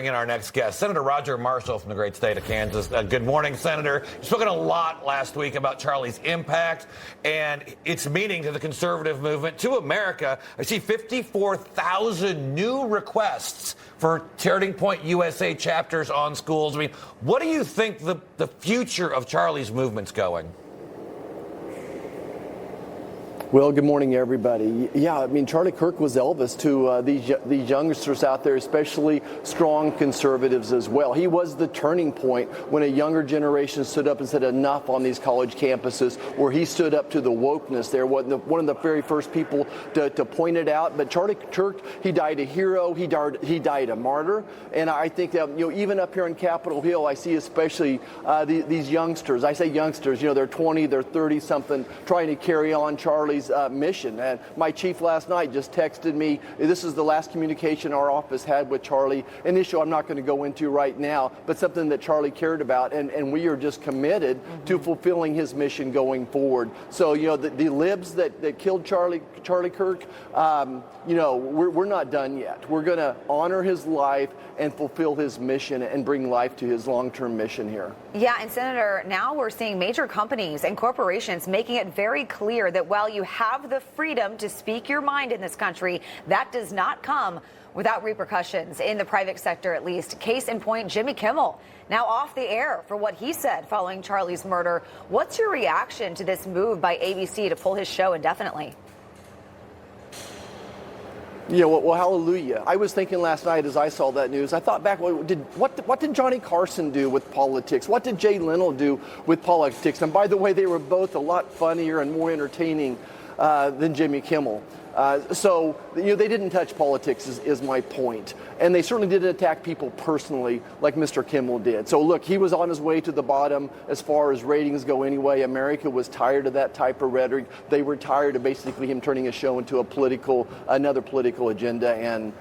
In our next guest, Senator Roger Marshall from the great state of Kansas. Good morning, Senator. You've spoken a lot last week about Charlie's impact and its meaning to the conservative movement, to America. I see 54,000 new requests for Turning Point USA chapters on schools. I mean, what do you think the future of Charlie's movement's going? Well, good morning, everybody. Yeah, I mean, Charlie Kirk was Elvis to these youngsters out there, especially strong conservatives as well. He was the turning point when a younger generation stood up and said enough on these college campuses, where he stood up to the wokeness there. One of the very first people to point it out. But Charlie Kirk, he died a hero. He died a martyr. And I think that, even up here on Capitol Hill, I see especially these youngsters. I say youngsters, they're 20, they're 30-something, trying to carry on Charlie's mission. And my chief last night just texted me. This is the last communication our office had with Charlie. An issue I'm not going to go into right now, but something that Charlie cared about, and we are just committed to fulfilling his mission going forward. So, the libs that killed Charlie Kirk, we're not done yet. We're going to honor his life and fulfill his mission and bring life to his long-term mission here. Yeah, and Senator, now we're seeing major companies and corporations making it very clear that while you have the freedom to speak your mind in this country, that does not come without repercussions in the private sector, at least. Case in point, Jimmy Kimmel, now off the air for what he said following Charlie's murder. What's your reaction to this move by ABC to pull his show indefinitely? Yeah, well, hallelujah. I was thinking last night as I saw that news, I thought back, what did Johnny Carson do with politics? What did Jay Leno do with politics? And by the way, they were both a lot funnier and more entertaining than Jimmy Kimmel. So they didn't touch politics is my point. And they certainly didn't attack people personally like Mr. Kimmel did. So look, he was on his way to the bottom as far as ratings go anyway. America was tired of that type of rhetoric. They were tired of basically him turning his show into another political agenda. And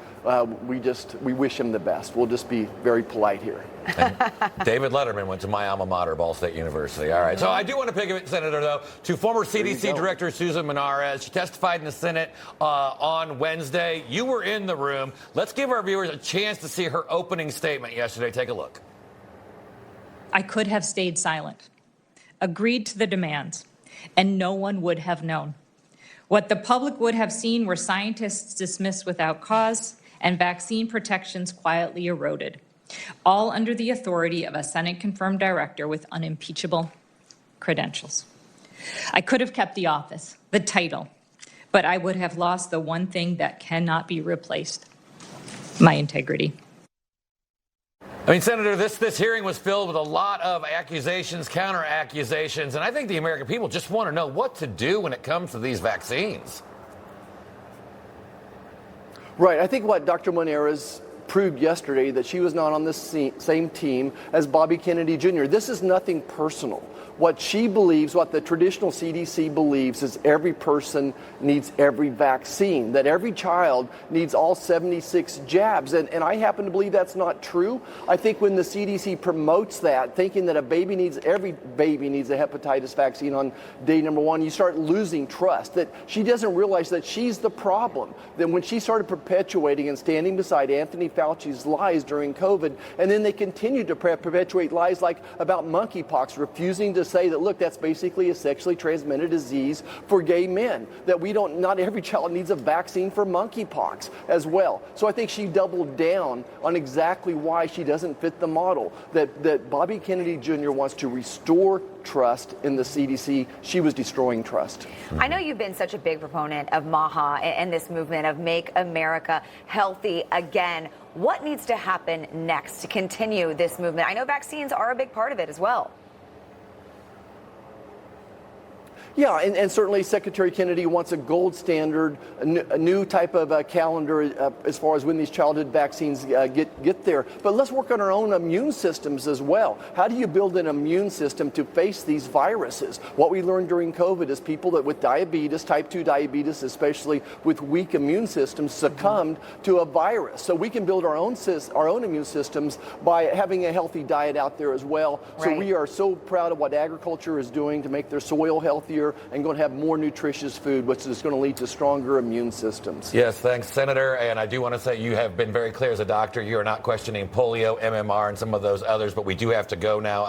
we wish him the best. We'll just be very polite here. And David Letterman went to my alma mater, Ball State University. All right. So I do want to pick it, Senator, though, to former CDC Director Susan Menarez. She testified in the Senate on Wednesday. You were in the room. Let's give our viewers a chance to see her opening statement yesterday. Take a look. I could have stayed silent, agreed to the demands, and no one would have known. What the public would have seen were scientists dismissed without cause and vaccine protections quietly eroded, all under the authority of a Senate-confirmed director with unimpeachable credentials. I could have kept the office, the title, but I would have lost the one thing that cannot be replaced, my integrity. I mean, Senator, this hearing was filled with a lot of accusations, counter-accusations, and I think the American people just want to know what to do when it comes to these vaccines. Right. I think what Dr. Menarez proved yesterday, that she was not on the same team as Bobby Kennedy Jr. This is nothing personal. What she believes, what the traditional CDC believes, is every person needs every vaccine, that every child needs all 76 jabs. And I happen to believe that's not true. I think when the CDC promotes that, thinking that every baby needs a hepatitis vaccine on day number one, you start losing trust, that she doesn't realize that she's the problem. Then when she started perpetuating and standing beside Anthony Fauci's lies during COVID, and then they continued to perpetuate lies like about monkeypox, refusing to say that, look, that's basically a sexually transmitted disease for gay men, that not every child needs a vaccine for monkeypox as well. So I think she doubled down on exactly why she doesn't fit the model, that Bobby Kennedy Jr. wants to restore trust in the CDC. She was destroying trust. I know you've been such a big proponent of MAHA and this movement of Make America Healthy Again. What needs to happen next to continue this movement? I know vaccines are a big part of it as well. Yeah, and certainly Secretary Kennedy wants a gold standard, a new type of calendar as far as when these childhood vaccines get there. But let's work on our own immune systems as well. How do you build an immune system to face these viruses? What we learned during COVID is people that with diabetes, type 2 diabetes, especially with weak immune systems, succumbed to a virus. So we can build our own immune systems by having a healthy diet out there as well. Right. So we are so proud of what agriculture is doing to make their soil healthier. healthier and going to have more nutritious food, which is going to lead to stronger immune systems. Yes, thanks, Senator. And I do want to say you have been very clear as a doctor. You are not questioning polio, MMR, and some of those others, but we do have to go now.